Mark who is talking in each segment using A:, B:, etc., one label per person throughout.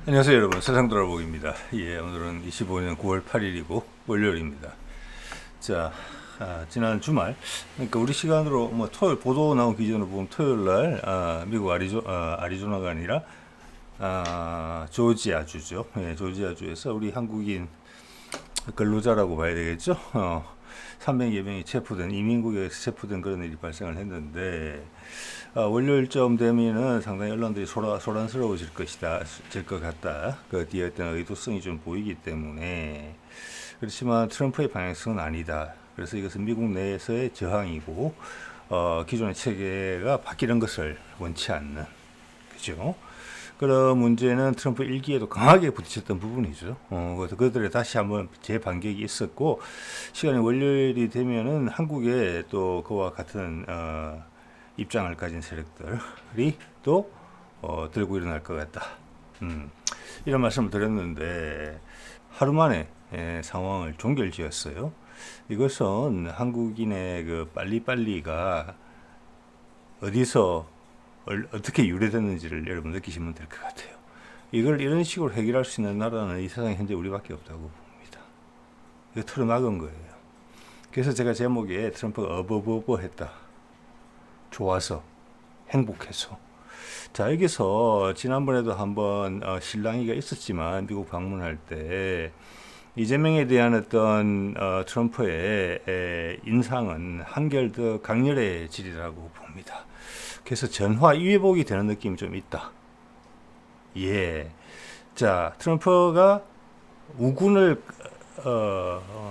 A: 안녕하세요 여러분, 세상돌아보기입니다. 오늘은 25년 9월 8일이고 월요일입니다. 자, 지난 주말, 그러니까 우리 시간으로 토요일 보도 나온 기준으로 보면 토요일 날 미국 아리조나가 아니라 조지아주죠. 조지아주에서 우리 한국인 근로자라고 봐야 되겠죠. 300여 명이 체포된, 이민국에서 체포된 그런 일이 발생을 했는데, 월요일쯤 되면은 상당히 언론들이 소란스러워질 것 같다. 그 뒤에 어떤 의도성이 좀 보이기 때문에. 그렇지만 트럼프의 방향성은 아니다. 그래서 이것은 미국 내에서의 저항이고, 기존의 체계가 바뀌는 것을 원치 않는, 그죠? 그런 문제는 트럼프 일기에도 강하게 부딪혔던 부분이죠. 그래서 그들의 다시 한번 재반격이 있었고, 시간이 월요일이 되면은 한국에 또 그와 같은, 입장을 가진 세력들이 또, 들고 일어날 것 같다. 이런 말씀을 드렸는데, 하루 만에 상황을 종결지었어요. 이것은 한국인의 그 빨리빨리가 어디서 어떻게 유래됐는지를 여러분 느끼시면 될 것 같아요. 이걸 이런 식으로 해결할 수 있는 나라는 이 세상에 현재 우리밖에 없다고 봅니다. 이거 틀어막은 거예요. 그래서 제가 제목에 트럼프가 어버버버했다. 좋아서, 행복해서. 자, 여기서 지난번에도 한번 실랑이가 있었지만 미국 방문할 때 이재명에 대한 어떤 트럼프의 인상은 한결 더 강렬해지리라고 봅니다. 그래서 전화위복이 되는 느낌이 좀 있다. 예. 자, 트럼프가 우군을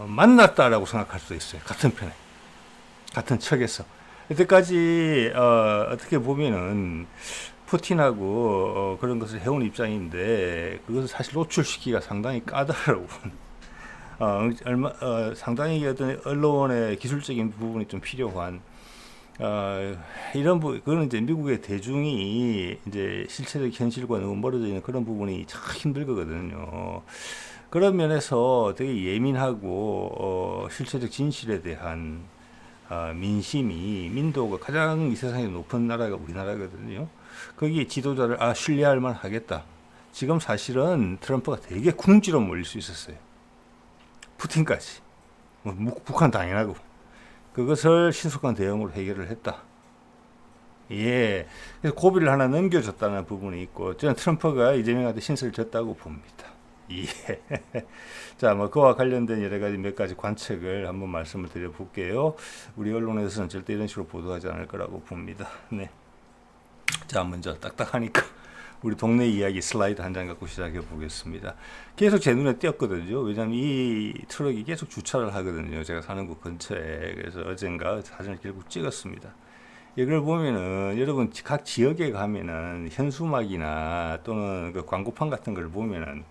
A: 만났다라고 생각할 수도 있어요. 같은 편에, 같은 척에서. 이때까지 어떻게 보면은 푸틴하고 그런 것을 해온 입장인데 그것을 사실 노출시키기가 상당히 까다로운 상당히 어떤 언론의 기술적인 부분이 좀 필요한 그거는 이제 미국의 대중이 이제 실체적 현실과 너무 멀어져 있는 그런 부분이 참 힘들거든요. 그런 면에서 되게 예민하고 실체적 진실에 대한 민도가 가장 이 세상에 높은 나라가 우리나라거든요. 거기 지도자를 신뢰할 만 하겠다. 지금 사실은 트럼프가 되게 궁지로 몰릴 수 있었어요. 푸틴까지. 북한 당연하고. 그것을 신속한 대응으로 해결을 했다. 예. 그래서 고비를 하나 넘겨줬다는 부분이 있고, 저는 트럼프가 이재명한테 신세를 졌다고 봅니다. 예. 자, 그와 관련된 여러 가지 몇 가지 관측을 한번 말씀을 드려볼게요. 우리 언론에서는 절대 이런 식으로 보도하지 않을 거라고 봅니다. 네. 자, 먼저 딱딱하니까 우리 동네 이야기 슬라이드 한 장 갖고 시작해 보겠습니다. 계속 제 눈에 띄었거든요. 왜냐하면 이 트럭이 계속 주차를 하거든요. 제가 사는 곳 근처에. 그래서 어젠가 사진을 결국 찍었습니다. 이걸 보면은 여러분 각 지역에 가면은 현수막이나 또는 그 광고판 같은 걸 보면은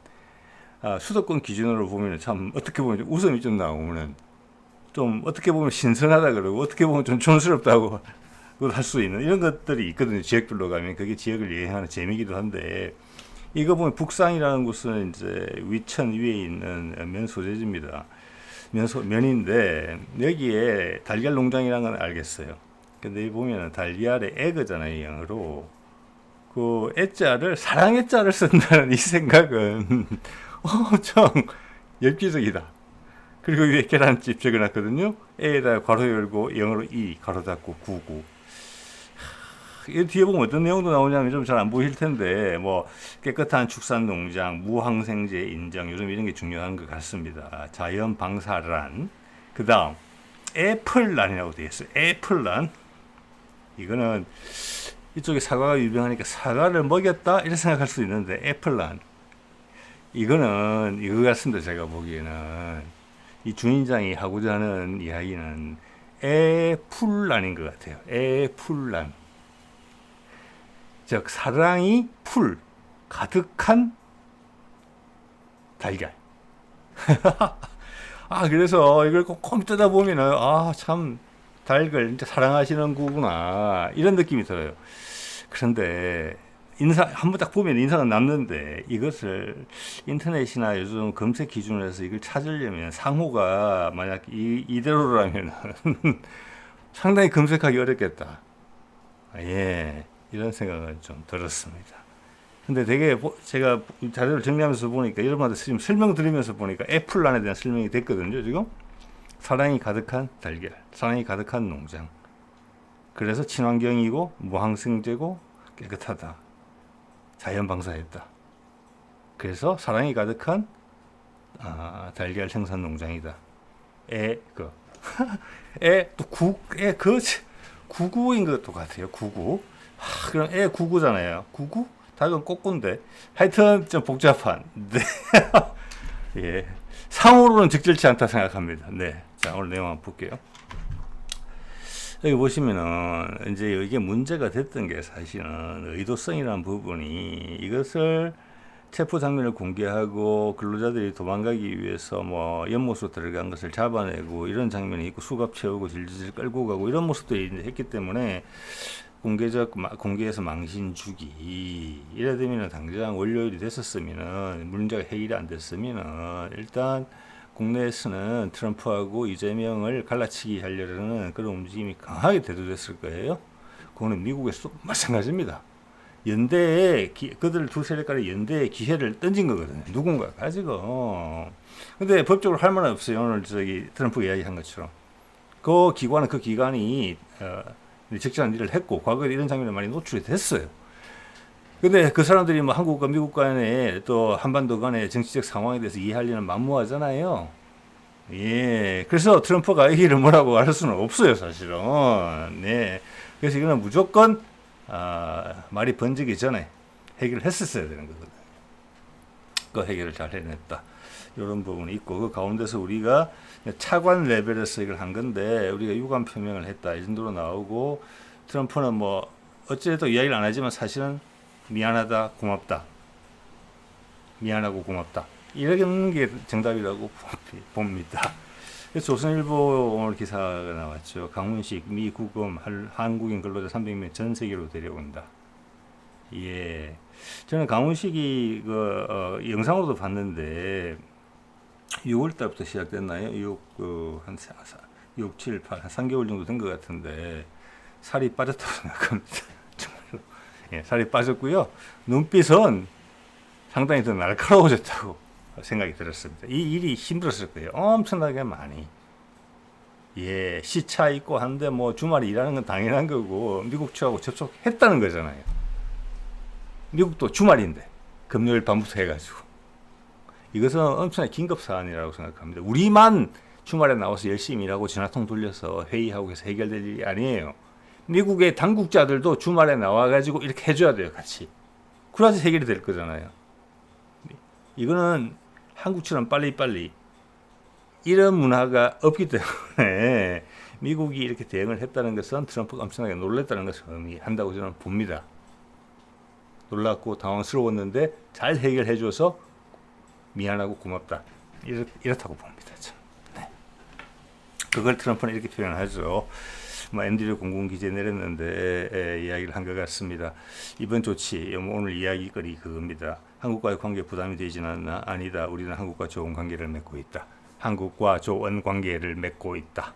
A: 수도권 기준으로 보면은 참 어떻게 보면 웃음이 좀 나오면은 좀 어떻게 보면 신선하다 그러고 어떻게 보면 좀 촌스럽다고 할 수 있는 이런 것들이 있거든요. 지역별로 가면 그게 지역을 여행하는 재미기도 한데 이거 보면 북상이라는 곳은 이제 위천 위에 있는 면 소재지입니다. 면인데 여기에 달걀 농장이라는 건 알겠어요. 근데 여기 보면은 달걀의 에그잖아요, 영어로. 그 애자를 사랑의 자를 쓴다는 이 생각은 엄청 엽기적이다. 그리고 위에 계란집 적어놨거든요. 에에다 괄호 열고 영어로 이 괄호 닫고 99. 이 뒤에 보면 어떤 내용도 나오냐면 좀 잘 안 보일 텐데 깨끗한 축산 농장, 무항생제 인정 요즘 이런 게 중요한 것 같습니다. 자연 방사란, 그 다음 애플란이라고 되어 있어요. 애플란. 이거는 이쪽에 사과가 유명하니까 사과를 먹였다 이렇게 생각할 수 있는데 애플란. 이거는 이거 같습니다. 제가 보기에는 이 주인장이 하고자 하는 이야기는 애풀란인 것 같아요. 애풀란. 즉 사랑이 풀 가득한 달걀. 그래서 이걸 꼼꼼히 뜯어 보면은 참 달걀 진짜 사랑하시는 구구나 이런 느낌이 들어요. 그런데 한번 딱 보면 인상은 남는데 이것을 인터넷이나 요즘 검색 기준으로 해서 이걸 찾으려면 상호가 만약 이대로라면 상당히 검색하기 어렵겠다. 예. 이런 생각은 좀 들었습니다. 근데 되게 제가 자료를 정리하면서 보니까 여러분한테 지금 설명드리면서 보니까 애플란에 대한 설명이 됐거든요. 지금 사랑이 가득한 달걀, 사랑이 가득한 농장. 그래서 친환경이고 무항생제고 깨끗하다. 자연 방사했다. 그래서 사랑이 가득한 달걀 생산 농장이다. 구구인 것도 같아요. 구구. 그럼 구구잖아요. 구구? 닭은 꼬꾸인데. 하여튼 좀 복잡한. 네. 예. 상으로는 적절치 않다 생각합니다. 네. 자, 오늘 내용 한번 볼게요. 여기 보시면은 이제 이게 문제가 됐던 게 사실은 의도성이라는 부분이 이것을 체포 장면을 공개하고 근로자들이 도망가기 위해서 뭐 연못으로 들어간 것을 잡아내고 이런 장면이 있고 수갑 채우고 질질 끌고 가고 이런 모습들이 이제 했기 때문에 공개해서 망신 주기 이래 되면은 당장 월요일이 됐었으면은 문제가 해결이 안 됐으면은 일단 국내에서는 트럼프하고 이재명을 갈라치기 하려는 그런 움직임이 강하게 대두됐을 거예요. 그거는 미국에서도 마찬가지입니다. 연대에 그들 두 세력간의 연대의 기회를 던진 거거든요. 누군가 가지고. 근데 법적으로 할 말은 없어요. 오늘 트럼프가 이야기한 것처럼 그 기관이 적절한 일을 했고 과거에 이런 장면이 많이 노출이 됐어요. 근데 그 사람들이 뭐 한국과 미국 간에 또 한반도 간의 정치적 상황에 대해서 이해하려는 만무하잖아요. 예. 그래서 트럼프가 이 일을 뭐라고 할 수는 없어요, 사실은. 네. 그래서 이거는 무조건, 말이 번지기 전에 해결을 했었어야 되는 거거든요. 그 해결을 잘 해냈다. 이런 부분이 있고, 그 가운데서 우리가 차관 레벨에서 이걸 한 건데, 우리가 유감 표명을 했다. 이 정도로 나오고, 트럼프는 뭐, 어찌됐든 이야기를 안 하지만 사실은 미안하다, 고맙다. 미안하고 고맙다. 이런 게 정답이라고 봅니다. 조선일보 오늘 기사가 나왔죠. 강훈식 미 구금 한국인 근로자 300명 전 세계로 데려온다. 예, 저는 강훈식이 영상으로도 봤는데 6월 달부터 시작됐나요? 한 6, 7, 8, 한 3개월 정도 된 것 같은데 살이 빠졌다고 생각합니다. 정말로. 예, 살이 빠졌고요. 눈빛은 상당히 더 날카로워졌다고 생각이 들었습니다. 이 일이 힘들었을 거예요. 엄청나게 많이. 예, 시차 있고 한데 뭐 주말에 일하는 건 당연한 거고 미국 측하고 접촉했다는 거잖아요. 미국도 주말인데 금요일 밤부터 해가지고 이것은 엄청나게 긴급 사안이라고 생각합니다. 우리만 주말에 나와서 열심히 일하고 전화통 돌려서 회의하고 해서 해결될 일이 아니에요. 미국의 당국자들도 주말에 나와가지고 이렇게 해줘야 돼요, 같이. 그래야지 해결이 될 거잖아요. 이거는 한국처럼 빨리빨리 이런 문화가 없기 때문에 미국이 이렇게 대응을 했다는 것은 트럼프가 엄청나게 놀랐다는 것을 의미한다고 저는 봅니다. 놀랐고 당황스러웠는데 잘 해결해줘서 미안하고 고맙다. 이렇다고 봅니다. 네. 그걸 트럼프는 이렇게 표현하죠. 뭐 앤드류 공군기지에 내렸는데 이야기를 한 것 같습니다. 이번 조치 오늘 이야기거리 그겁니다. 한국과의 관계 부담이 되지는 아니다. 우리는 한국과 좋은 관계를 맺고 있다. 한국과 좋은 관계를 맺고 있다.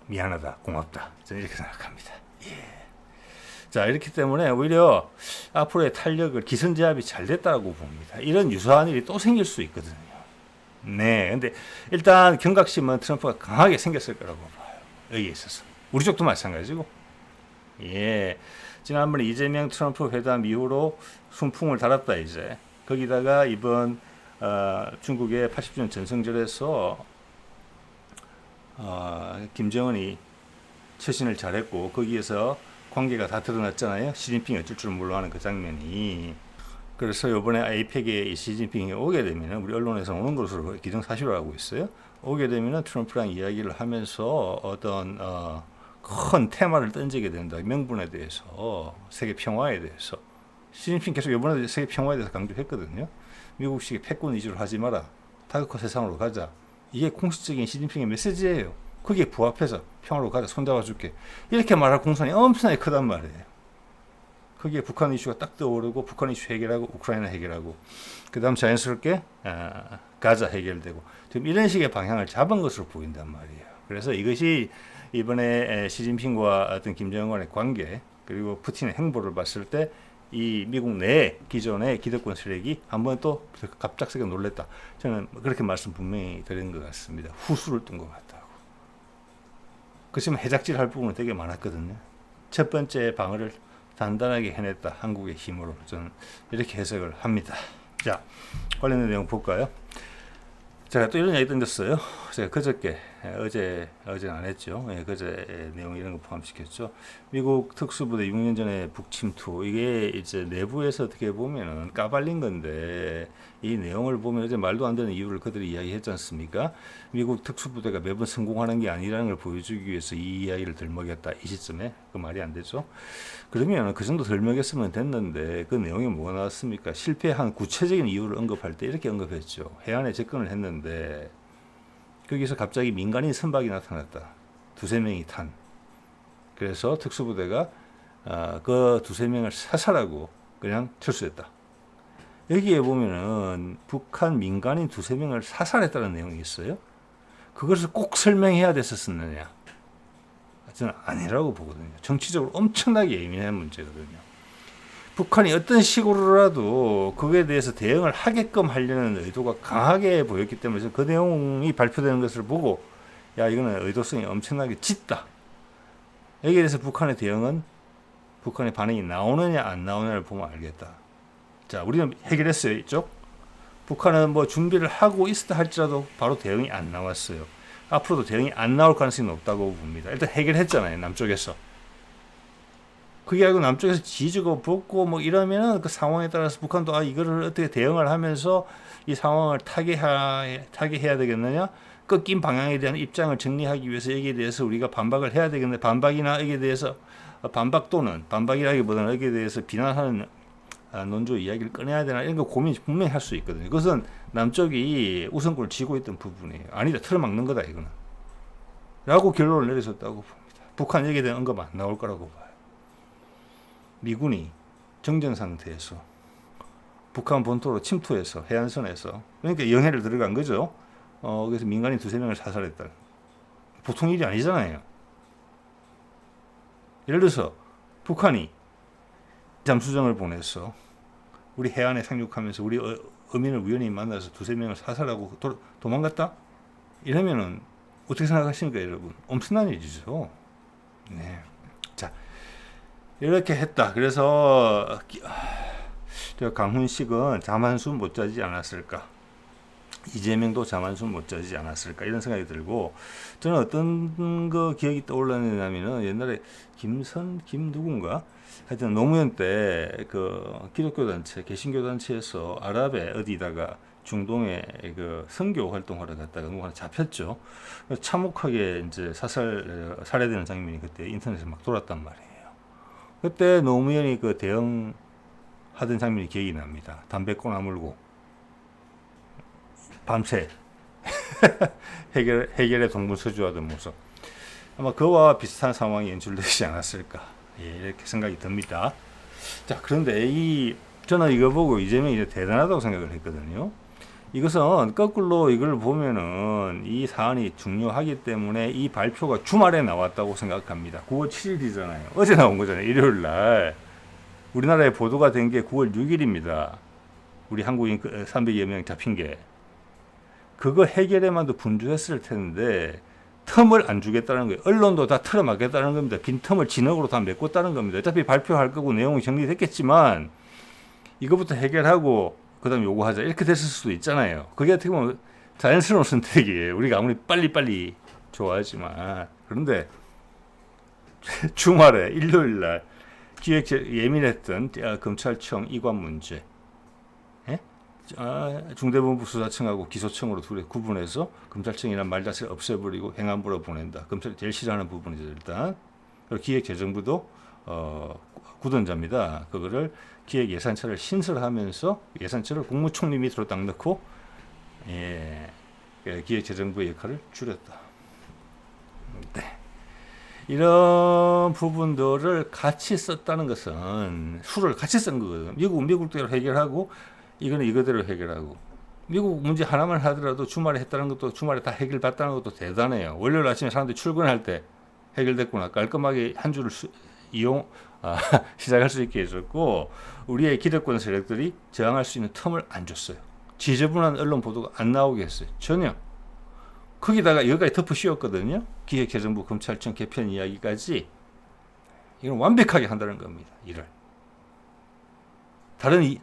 A: 미안하다, 고맙다. 저는 이렇게 생각합니다. 예. 자, 이렇기 때문에 오히려 앞으로의 탄력을 기선제압이 잘 됐다고 봅니다. 이런 유사한 일이 또 생길 수 있거든요. 네, 근데 일단 경각심은 트럼프가 강하게 생겼을 거라고 봐요. 여기에 있어서. 우리 쪽도 마찬가지고. 예. 지난번에 이재명 트럼프 회담 이후로 순풍을 달았다 이제. 거기다가 이번 중국의 80주년 전성절에서 김정은이 처신을 잘했고 거기에서 관계가 다 드러났잖아요. 시진핑이 어쩔 줄 몰라 하는 그 장면이. 그래서 이번에 아이팩에 시진핑이 오게 되면 우리 언론에서 오는 것으로 기정사실로 하고 있어요. 오게 되면 트럼프랑 이야기를 하면서 어떤 큰 테마를 던지게 된다. 명분에 대해서, 세계 평화에 대해서. 시진핑 계속 이번에도 세계 평화에 대해서 강조했거든요. 미국식의 패권 위주로 하지 마라. 다각화 세상으로 가자. 이게 공식적인 시진핑의 메시지예요. 거기에 부합해서 평화로 가자. 손잡아줄게. 이렇게 말할 공산이 엄청나게 크단 말이에요. 거기에 북한 이슈가 딱 떠오르고 북한 이슈 해결하고 우크라이나 해결하고 그 다음 자연스럽게 가자 해결되고 지금 이런 식의 방향을 잡은 것으로 보인단 말이에요. 그래서 이것이 이번에 시진핑과 어떤 김정은의 관계 그리고 푸틴의 행보를 봤을 때 이 미국 내 기존의 기득권 세력이 한번 또 갑작스럽게 놀랬다. 저는 그렇게 말씀 분명히 드린 것 같습니다. 후수를 뜬 것 같다고. 그렇지만 해작질 할 부분은 되게 많았거든요. 첫 번째 방어를 단단하게 해냈다. 한국의 힘으로. 저는 이렇게 해석을 합니다. 자, 관련된 내용 볼까요? 제가 또 이런 얘기 던졌어요. 제가 그저께, 어제는 안 했죠. 그제 내용 이런 거 포함시켰죠. 미국 특수부대 6년 전에 북침투, 이게 이제 내부에서 어떻게 보면은 까발린 건데, 이 내용을 보면 어제 말도 안 되는 이유를 그들이 이야기했지 않습니까? 미국 특수부대가 매번 성공하는 게 아니라는 걸 보여주기 위해서 이 이야기를 덜먹였다. 이 시점에. 그 말이 안 되죠. 그러면 그 정도 덜먹였으면 됐는데, 그 내용이 뭐가 나왔습니까? 실패한 구체적인 이유를 언급할 때 이렇게 언급했죠. 해안에 접근을 했는데, 거기서 갑자기 민간인 선박이 나타났다. 두세 명이 탄. 그래서 특수부대가 그 두세 명을 사살하고 그냥 철수했다. 여기에 보면은 북한 민간인 두세 명을 사살했다는 내용이 있어요. 그것을 꼭 설명해야 됐었느냐? 저는 아니라고 보거든요. 정치적으로 엄청나게 예민한 문제거든요. 북한이 어떤 식으로라도 그거에 대해서 대응을 하게끔 하려는 의도가 강하게 보였기 때문에 그 내용이 발표되는 것을 보고 야, 이거는 의도성이 엄청나게 짙다. 여기에 대해서 북한의 대응은 북한의 반응이 나오느냐 안 나오느냐를 보면 알겠다. 자, 우리는 해결했어요. 이쪽. 북한은 뭐 준비를 하고 있었다 할지라도 바로 대응이 안 나왔어요. 앞으로도 대응이 안 나올 가능성이 높다고 봅니다. 일단 해결했잖아요. 남쪽에서. 그게 아니고 남쪽에서 지지고 볶고 뭐 이러면은 그 상황에 따라서 북한도 이거를 어떻게 대응을 하면서 이 상황을 타개해야 되겠느냐? 꺾인 방향에 대한 입장을 정리하기 위해서 여기에 대해서 우리가 반박을 해야 되겠는데 반박이나 여기에 대해서 반박 또는 반박이라기보다는 여기에 대해서 비난하는 논조 이야기를 꺼내야 되나 이런 거 고민 분명히 할 수 있거든요. 그것은 남쪽이 우선권을 쥐고 있던 부분이에요. 아니다, 틀어막는 거다 이거는. 라고 결론을 내리셨다고 봅니다. 북한 여기에 대한 언급 안 나올 거라고 봐요. 미군이 정전 상태에서 북한 본토로 침투해서 해안선에서 그러니까 영해를 들어간 거죠. 그래서 민간인 두세 명을 사살했다. 보통 일이 아니잖아요. 예를 들어서 북한이 잠수정을 보내서 우리 해안에 상륙하면서 우리 어민을 우연히 만나서 두세 명을 사살하고 도망갔다? 이러면은 어떻게 생각하십니까, 여러분? 엄청난 일이죠. 네. 자, 이렇게 했다. 그래서 강훈식은 잠 한숨 못 자지 않았을까? 이재명도 잠 한숨 못 자지 않았을까? 이런 생각이 들고 저는 어떤 그 기억이 떠올랐냐면은 옛날에 김 누군가 하여튼 노무현 때 그 기독교 단체, 개신교 단체에서 아랍에 어디다가 중동에 그 선교 활동하러 갔다가 누구 하나 잡혔죠. 참혹하게 이제 살해되는 장면이 그때 인터넷에 막 돌았단 말이에요. 그때 노무현이 그 대응하던 장면이 기억이 납니다. 담배 꼬나물고 밤새 해결의 동분서주하던 모습. 아마 그와 비슷한 상황이 연출되지 않았을까. 이렇게 생각이 듭니다. 자, 그런데 저는 이거 보고 이재명이 이제 대단하다고 생각을 했거든요. 이것은 거꾸로 이걸 보면은 이 사안이 중요하기 때문에 이 발표가 주말에 나왔다고 생각합니다. 9월 7일이잖아요. 어제 나온 거잖아요. 일요일 날. 우리나라에 보도가 된 게 9월 6일입니다. 우리 한국인 300여 명 잡힌 게. 그거 해결에만도 분주했을 텐데 틈을 안 주겠다는 거예요. 언론도 다 틀어막겠다는 겁니다. 빈틈을 진흙으로 다 메꿨다는 겁니다. 어차피 발표할 거고 내용이 정리됐겠지만 이거부터 해결하고 그 다음에 요구하자 이렇게 됐을 수도 있잖아요. 그게 어떻게 보면 자연스러운 선택이에요. 우리가 아무리 빨리빨리 좋아하지만. 그런데 주말에 일요일날 예민했던 검찰청 이관 문제, 중대본부 수사청하고 기소청으로 둘이 구분해서 검찰청이란 말 자체를 없애버리고 행안부로 보낸다. 검찰이 제일 싫어하는 부분이죠. 일단 그리고 기획재정부도 구던자입니다. 그거를 기획예산처를 신설하면서 예산처를 국무총리 밑으로 딱 넣고 기획재정부의 역할을 줄였다. 네. 이런 부분들을 같이 썼다는 것은 수를 같이 쓴 거거든요. 미국대로 해결하고 이거는 이거대로 해결하고 미국 문제 하나만 하더라도 주말에 했다는 것도 주말에 다 해결받다는 것도 대단해요. 월요일 아침에 사람들이 출근할 때 해결됐구나. 깔끔하게 한 주를 시작할 수 있게 해줬고 우리의 기득권 세력들이 저항할 수 있는 틈을 안 줬어요. 지저분한 언론 보도가 안 나오게 했어요. 전혀. 거기다가 여기까지 덮어 씌웠거든요. 기획재정부 검찰청 개편 이야기까지. 이건 완벽하게 한다는 겁니다. 일을. 다른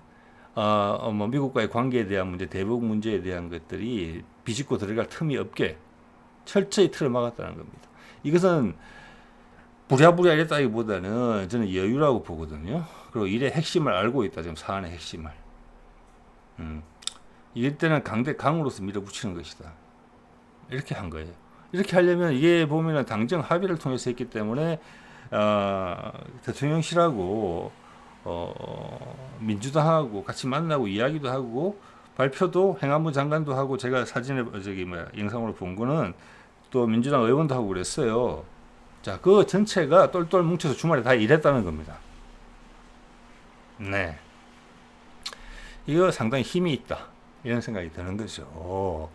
A: 미국과의 관계에 대한 문제, 대북 문제에 대한 것들이 비집고 들어갈 틈이 없게 철저히 틀을 막았다는 겁니다. 이것은 부랴부랴 이랬다기보다는 저는 여유라고 보거든요. 그리고 일의 핵심을 알고 있다. 지금 사안의 핵심을. 이럴 때는 강으로서 밀어붙이는 것이다. 이렇게 한 거예요. 이렇게 하려면 이게 보면은 당정 합의를 통해서 했기 때문에 대통령실하고 민주당하고 같이 만나고 이야기도 하고 발표도 행안부 장관도 하고 제가 사진에 영상으로 본 거는 또 민주당 의원도 하고 그랬어요. 자, 그 전체가 똘똘 뭉쳐서 주말에 다 일했다는 겁니다. 네. 이거 상당히 힘이 있다. 이런 생각이 드는 거죠.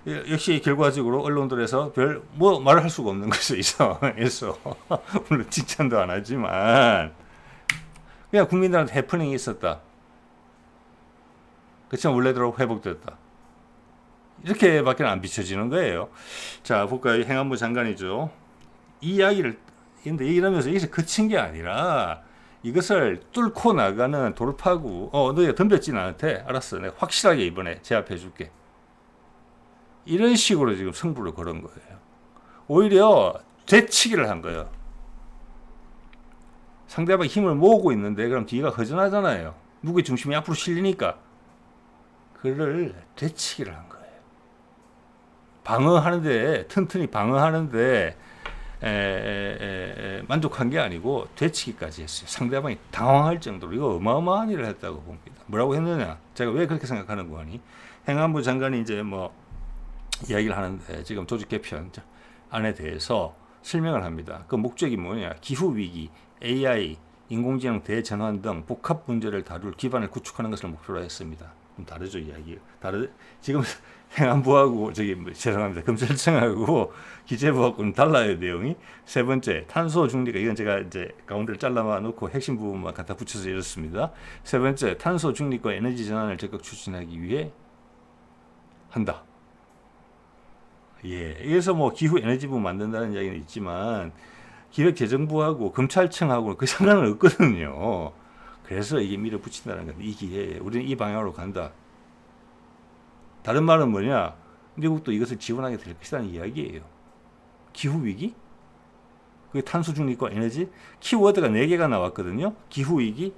A: 역시 결과적으로 언론들에서 말을 할 수가 없는 것이 있어. 물론 칭찬도 안 하지만 그냥 국민들한테 해프닝이 있었다. 그렇지만 원래대로 회복됐다. 이렇게밖에 안 비춰지는 거예요. 자, 볼까요? 행안부 장관이죠. 이 이야기를 근데 이러면서 이것이 그친 게 아니라 이것을 뚫고 나가는 돌파구. 너희가 덤볐지 나한테. 알았어. 내가 확실하게 이번에 제압해 줄게. 이런 식으로 지금 승부를 걸은 거예요. 오히려 되치기를 한 거예요. 상대방이 힘을 모으고 있는데 그럼 뒤가 허전하잖아요. 무게 중심이 앞으로 실리니까. 그를 되치기를 한 거예요. 방어하는데 튼튼히 방어하는데 만족한 게 아니고 되치기까지 했어요. 상대방이 당황할 정도로 이거 어마어마한 일을 했다고 봅니다. 뭐라고 했느냐? 제가 왜 그렇게 생각하는 거니? 행안부 장관이 이제 이야기를 하는데 지금 조직 개편 안에 대해서 설명을 합니다. 그 목적이 뭐냐? 기후 위기, AI, 인공지능 대전환 등 복합 문제를 다룰 기반을 구축하는 것을 목표로 했습니다. 좀 다르죠, 이야기. 지금 행안부하고 죄송합니다. 검찰청하고 기재부하고는 달라요, 내용이. 세 번째, 탄소 중립화. 이건 제가 이제 가운데를 잘라 놓고 핵심 부분만 갖다 붙여서 이렇습니다. 세 번째, 탄소 중립과 에너지 전환을 적극 추진하기 위해 한다. 예. 그래서 기후 에너지부 만든다는 이야기는 있지만 기획재정부하고 검찰청하고는 그 상관은 없거든요. 그래서 이게 밀어붙인다는 건데 이 기회에 우리는 이 방향으로 간다. 다른 말은 뭐냐? 미국도 이것을 지원하게 될 것이라는 이야기예요. 기후위기? 그게 탄소 중립과 에너지? 키워드가 4개가 나왔거든요. 기후위기,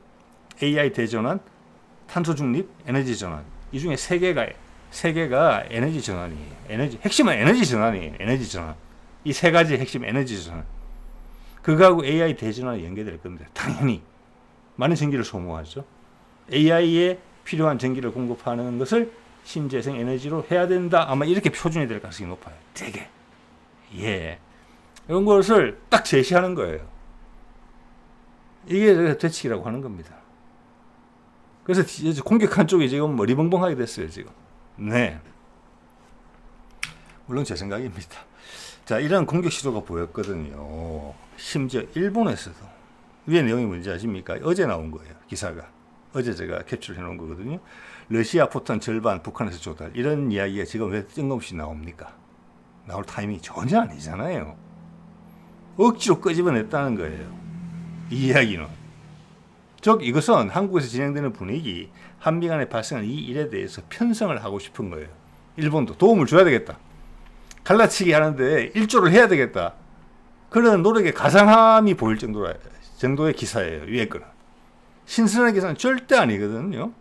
A: AI 대전환, 탄소 중립, 에너지 전환. 이 중에 3개가 에너지 전환이에요. 핵심은 에너지 전환이에요. 에너지 전환. 이 3가지 핵심 에너지 전환. 그거하고 AI 대전환이 연계될 겁니다. 당연히. 많은 전기를 소모하죠. AI에 필요한 전기를 공급하는 것을 신재생 에너지로 해야 된다. 아마 이렇게 표준이 될 가능성이 높아요. 되게. 예. 이런 것을 딱 제시하는 거예요. 이게 되치기라고 하는 겁니다. 그래서 공격한 쪽이 지금 머리벙벙하게 됐어요, 지금. 네. 물론 제 생각입니다. 자, 이런 공격 시도가 보였거든요. 심지어 일본에서도. 위에 내용이 뭔지 아십니까? 어제 나온 거예요, 기사가. 어제 제가 캡처를 해놓은 거거든요. 러시아 포탄 절반 북한에서 조달. 이런 이야기가 지금 왜 뜬금없이 나옵니까? 나올 타이밍이 전혀 아니잖아요. 억지로 끄집어냈다는 거예요. 이 이야기는. 즉 이것은 한국에서 진행되는 분위기, 한미 간에 발생한 이 일에 대해서 편성을 하고 싶은 거예요. 일본도 도움을 줘야 되겠다. 갈라치기 하는데 일조를 해야 되겠다. 그런 노력에 가상함이 보일 정도의 기사예요. 위에 거는. 신선한 기사는 절대 아니거든요.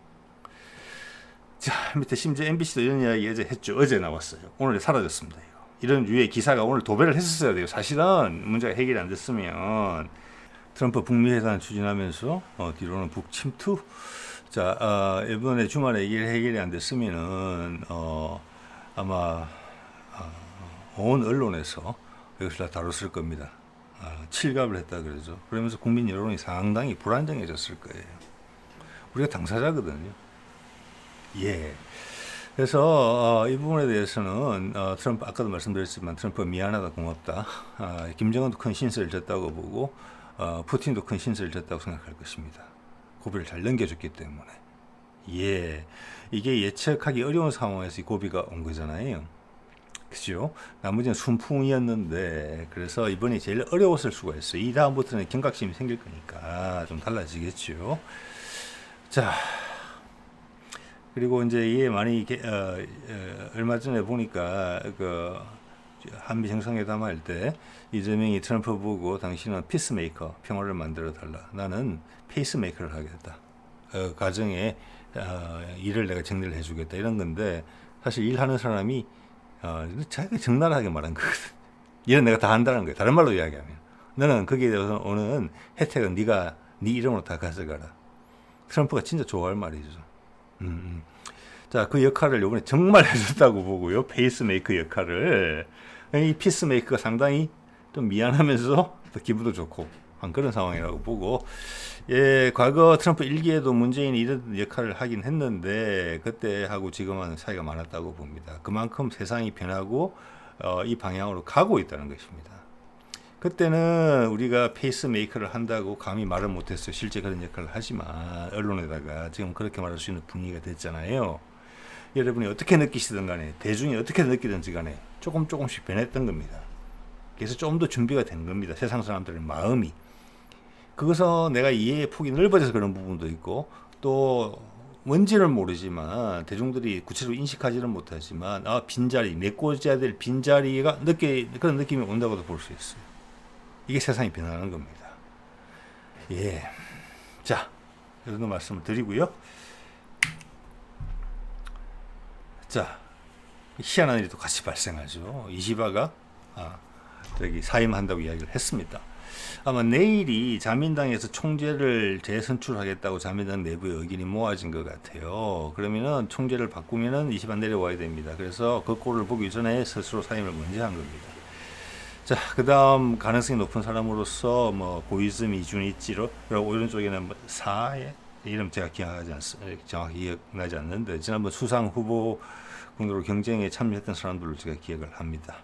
A: 자, 밑에 심지어 MBC도 이런 이야기 어제 했죠. 어제 나왔어요. 오늘 사라졌습니다. 이런 류의 기사가 오늘 도배를 했었어야 돼요. 사실은 문제가 해결이 안 됐으면 트럼프 북미 회담 추진하면서 뒤로는 북 침투. 자, 이번에 주말에 이게 해결이 안 됐으면은 아마 온 언론에서 이것을 다 다뤘을 겁니다. 칠갑을 했다 그러죠. 그러면서 국민 여론이 상당히 불안정해졌을 거예요. 우리가 당사자거든요. 예. 그래서 이 부분에 대해서는 트럼프 아까도 말씀드렸지만 트럼프 미안하다 고맙다. 김정은도 큰 신세를 졌다고 보고 푸틴도 큰 신세를 졌다고 생각할 것입니다. 고비를 잘 넘겨줬기 때문에. 예, 이게 예측하기 어려운 상황에서 이 고비가 온 거잖아요. 그죠? 나머지는 순풍이었는데, 그래서 이번이 제일 어려웠을 수가 있어요. 이 다음부터는 경각심이 생길 거니까 좀 달라지겠죠. 자, 그리고 이제 이게 많이 얼마 전에 보니까 그 한미 정상회담 할 때 이재명이 트럼프 보고 당신은 피스메이커, 평화를 만들어 달라. 나는 페이스메이커를 하겠다. 가정에 일을 내가 정리를 해주겠다 이런 건데, 사실 일하는 사람이 자기가 적나라하게 말한 거거든. 일은 내가 다 한다는 거야. 다른 말로 이야기하면 너는 거기에 대해서 오는 혜택은 네가 네 이름으로 다 가져가라. 트럼프가 진짜 좋아할 말이죠. 자, 그 역할을 이번에 정말 해줬다고 보고요. 페이스메이커 역할을. 이 피스메이커가 상당히 좀 미안하면서 또 기분도 좋고 한 그런 상황이라고 보고, 예, 과거 트럼프 1기에도 문재인이 이런 역할을 하긴 했는데 그때하고 지금은 차이가 많았다고 봅니다. 그만큼 세상이 변하고 이 방향으로 가고 있다는 것입니다. 그때는 우리가 페이스메이커를 한다고 감히 말을 못했어요. 실제 그런 역할을 하지만 언론에다가 지금 그렇게 말할 수 있는 분위기가 됐잖아요. 여러분이 어떻게 느끼시든 간에, 대중이 어떻게 느끼든지 간에 조금씩 변했던 겁니다. 그래서 좀 더 준비가 된 겁니다. 세상 사람들의 마음이. 그것은 내가 이해의 폭이 넓어져서 그런 부분도 있고, 또 뭔지는 모르지만 대중들이 구체적으로 인식하지는 못하지만 빈자리, 메꿔져야 될 빈자리가 그런 느낌이 온다고도 볼 수 있어요. 이게 세상이 변하는 겁니다. 예. 자, 이 정도 말씀을 드리고요. 자, 희한한 일이 또 같이 발생하죠. 이시바가 사임한다고 이야기를 했습니다. 아마 내일이 자민당에서 총재를 재선출하겠다고 자민당 내부의 의견이 모아진 것 같아요. 그러면은 총재를 바꾸면은 이시바 내려와야 됩니다. 그래서 그 꼴을 보기 전에 스스로 사임을 먼저 한 겁니다. 자, 그 다음 가능성이 높은 사람으로서 고이즈미 주니치로, 그리고 오른쪽에는 사의 이름 제가 정확히 기억나지 않는데, 지난번 수상 후보 공로로 경쟁에 참여했던 사람들을 제가 기억을 합니다.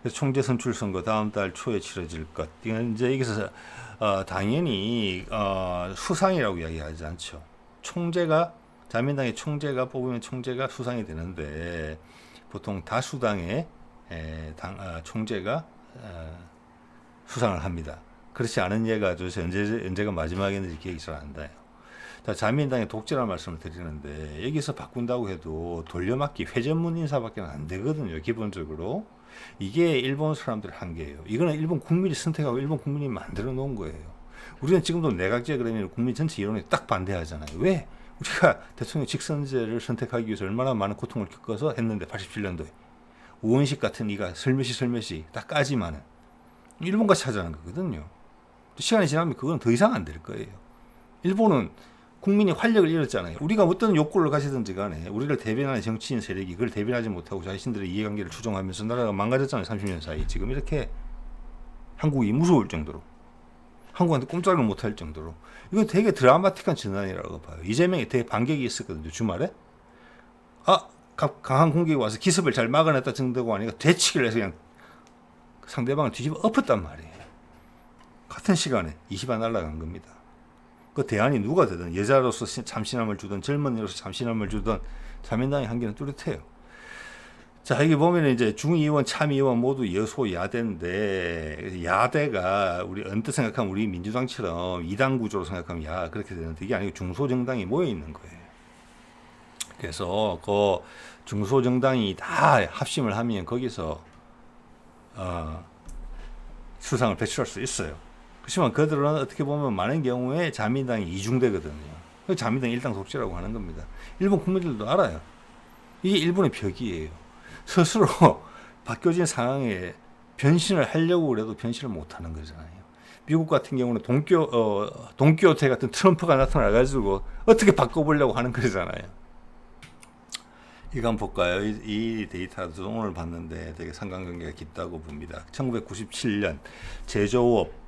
A: 그래서 총재 선출 선거 다음 달 초에 치러질 것. 이건 이제 여기서 당연히 수상이라고 이야기하지 않죠. 자민당의 총재가 뽑으면 총재가 수상이 되는데, 보통 다수당의 총재가 수상을 합니다. 그렇지 않은 예가 도대체 언제가 마지막이었는지 기억이 잘 안 나요. 자, 자민당의 독재라는 말씀을 드리는데, 여기서 바꾼다고 해도 돌려막기 회전문 인사밖에 안 되거든요. 기본적으로 이게 일본 사람들의 한계예요. 이거는 일본 국민이 선택하고 일본 국민이 만들어 놓은 거예요. 우리는 지금도 내각제 그러면 국민 전체 이론에 딱 반대하잖아요. 왜? 우리가 대통령 직선제를 선택하기 위해서 얼마나 많은 고통을 겪어서 했는데, 87년도에 우원식 같은 이가 설몇이 딱 까지만은 일본같이 하자는 거거든요. 시간이 지나면 그건 더 이상 안 될 거예요. 일본은 국민이 활력을 잃었잖아요. 우리가 어떤 욕구를 가지든지 간에 우리를 대변하는 정치인 세력이 그걸 대변하지 못하고 자신들의 이해관계를 추종하면서 나라가 망가졌잖아요. 30년 사이. 지금 이렇게 한국이 무서울 정도로, 한국한테 꼼짝을 못할 정도로. 이건 되게 드라마틱한 전환이라고 봐요. 이재명이 되게 반격이 있었거든요. 주말에 강한 공격이 와서 기습을 잘 막아냈다 정도가 아니라 되치기를 해서 그냥 상대방을 뒤집어 엎었단 말이에요. 같은 시간에 20안 날아간 겁니다. 그 대안이 누가 되든, 여자로서 참신함을 주든 젊은이로서 참신함을 주든 자민당의 한계는 뚜렷해요. 자, 여기 보면 이제 중의원, 참의원 모두 여소야대인데, 야대가 우리 언뜻 생각하면 우리 민주당처럼 2당 구조로 생각하면 그렇게 되는데, 이게 아니고 중소정당이 모여 있는 거예요. 그래서 그 중소정당이 다 합심을 하면 거기서 수상을 배출할 수 있어요. 그렇지만 그들은 어떻게 보면 많은 경우에 자민당이 이중되거든요. 자민당이 일당 독재라고 하는 겁니다. 일본 국민들도 알아요. 이게 일본의 벽이에요. 스스로 바뀌어진 상황에 변신을 하려고 그래도 변신을 못하는 거잖아요. 미국 같은 경우는 동키호테 같은 트럼프가 나타나가지고 어떻게 바꿔보려고 하는 거잖아요. 이거 한번 볼까요? 이 데이터도 오늘 봤는데 되게 상관관계가 깊다고 봅니다. 1997년 제조업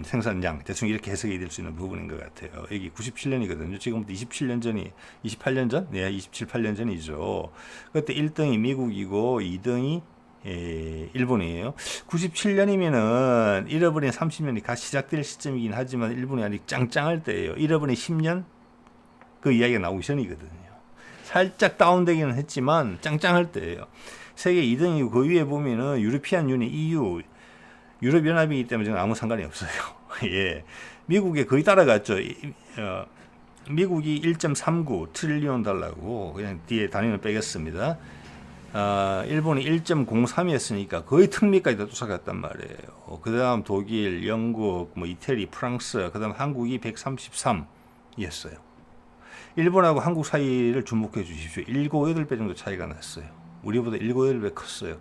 A: 생산량 대충 이렇게 해석이 될 수 있는 부분인 것 같아요. 여기 97년이거든요. 지금부터 28년 전? 네, 27, 8년 전이죠. 그때 1등이 미국이고 2등이 일본이에요. 97년이면은 잃어버린 30년이 갓 시작될 시점이긴 하지만 일본이 아직 짱짱할 때예요. 잃어버린 10년 그 이야기가 나오기 전이거든요. 살짝 다운되기는 했지만 짱짱할 때예요. 세계 2등이고 그 위에 보면은 유러피안 유니 EU 유럽연합이기 때문에 지금 아무 상관이 없어요. 예, 미국에 거의 따라갔죠. 미국이 1.39 트릴리온 달러고 그냥 뒤에 단위를 빼겠습니다. 일본이 1.03이었으니까 거의 특미까지 다 쫓아갔단 말이에요. 그 다음 독일, 영국, 뭐 이태리, 프랑스, 그 다음 한국이 133이었어요. 일본하고 한국 사이를 주목해 주십시오. 7, 8배 정도 차이가 났어요. 우리보다 7, 8배 컸어요.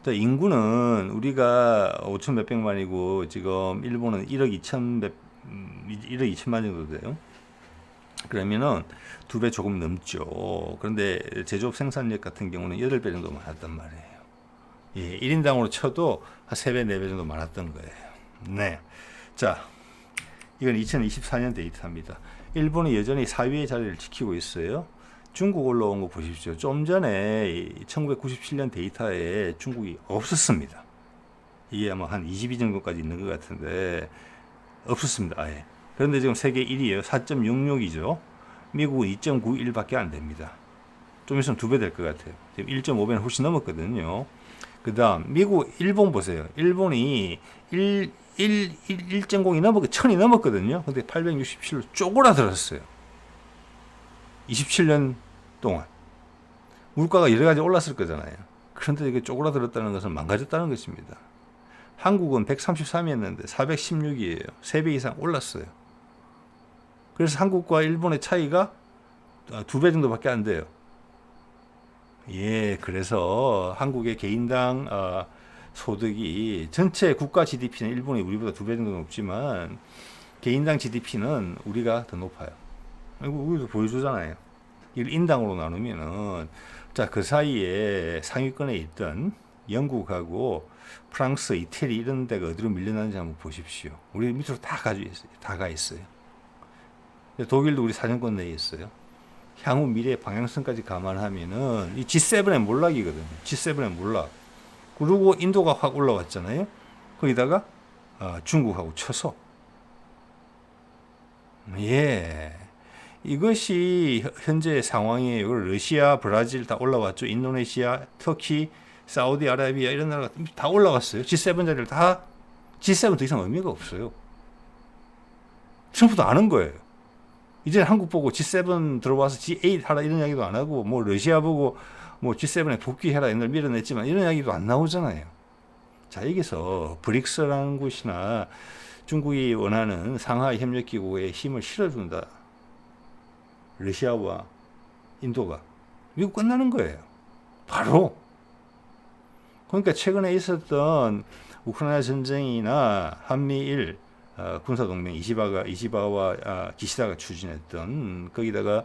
A: 자, 인구는 우리가 5천 몇백만이고 지금 일본은 1억 2천 1억 2천만 정도 돼요. 그러면은 2배 조금 넘죠. 그런데 제조업 생산력 같은 경우는 8배 정도 많았단 말이에요. 예, 1인당으로 쳐도 한 3배, 4배 정도 많았던 거예요. 네. 자, 이건 2024년 데이터입니다. 일본이 여전히 4위의 자리를 지키고 있어요. 중국 올라온 거 보십시오. 좀 전에 1997년 데이터에 중국이 없었습니다. 이게 아마 한 22 정도까지 있는 것 같은데 없었습니다. 아예. 그런데 지금 세계 1위에요. 4.66이죠. 미국은 2.91밖에 안 됩니다. 좀 있으면 2배 될 것 같아요. 지금 1.5배는 훨씬 넘었거든요. 그 다음 미국, 일본 보세요. 일본이 1.0이 넘었고 1000이 넘었거든요. 근데 867로 쪼그라들었어요. 27년 동안. 물가가 여러 가지 올랐을 거잖아요. 그런데 이게 쪼그라들었다는 것은 망가졌다는 것입니다. 한국은 133이었는데 416이에요. 3배 이상 올랐어요. 그래서 한국과 일본의 차이가 2배 정도밖에 안 돼요. 예, 그래서 한국의 개인당 소득이 전체 국가 GDP는 일본이 우리보다 2배 정도 높지만 개인당 GDP는 우리가 더 높아요. 우리도 보여주잖아요. 이걸 인당으로 나누면은 자, 그 사이에 상위권에 있던 영국하고 프랑스, 이태리 이런 데가 어디로 밀려나는지 한번 보십시오. 우리 밑으로 다 가 있어요. 독일도 우리 사정권 내에 있어요. 향후 미래 방향성까지 감안하면은 이 G7의 몰락이거든요. G7의 몰락. 그리고 인도가 확 올라왔잖아요. 거기다가 중국하고 쳐서 예. 이것이 현재 상황이에요. 러시아, 브라질 다 올라왔죠. 인도네시아, 터키, 사우디아라비아 이런 나라가 다 올라왔어요. G7 자리를 다 G7 더 이상 의미가 없어요. 처음부터 아는 거예요. 이제 한국 보고 G7 들어와서 G8 하라 이런 이야기도 안 하고 뭐 러시아 보고 뭐 G7에 복귀해라 옛날 밀어냈지만 이런 이야기도 안 나오잖아요. 자, 여기서 브릭스라는 곳이나 중국이 원하는 상하이 협력기구에 힘을 실어준다. 러시아와 인도가 미국 끝나는 거예요. 바로. 그러니까 최근에 있었던 우크라이나 전쟁이나 한미일 군사동맹 이시바와 기시다가 추진했던 거기다가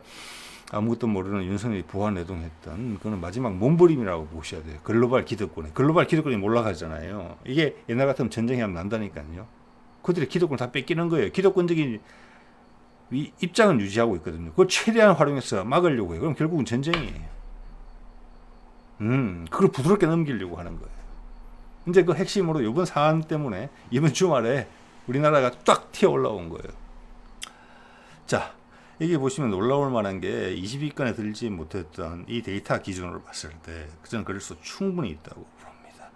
A: 아무것도 모르는 윤석열이 부활내동했던 그거는 마지막 몸부림이라고 보셔야 돼요. 글로벌 기득권이 몰락하잖아요. 이게 옛날 같으면 전쟁이 하면 난다니까요. 그들의 기득권을 다 뺏기는 거예요. 기득권적인 입장은 유지하고 있거든요. 그걸 최대한 활용해서 막으려고 해요. 그럼 결국은 전쟁이에요. 그걸 부드럽게 넘기려고 하는 거예요. 이제 그 핵심으로 이번 사안 때문에 이번 주말에 우리나라가 딱 튀어 올라온 거예요. 자, 여기 보시면 놀라울 만한 게 20위권에 들지 못했던 이 데이터 기준으로 봤을 때 저는 그럴 수 충분히 있다고 봅니다.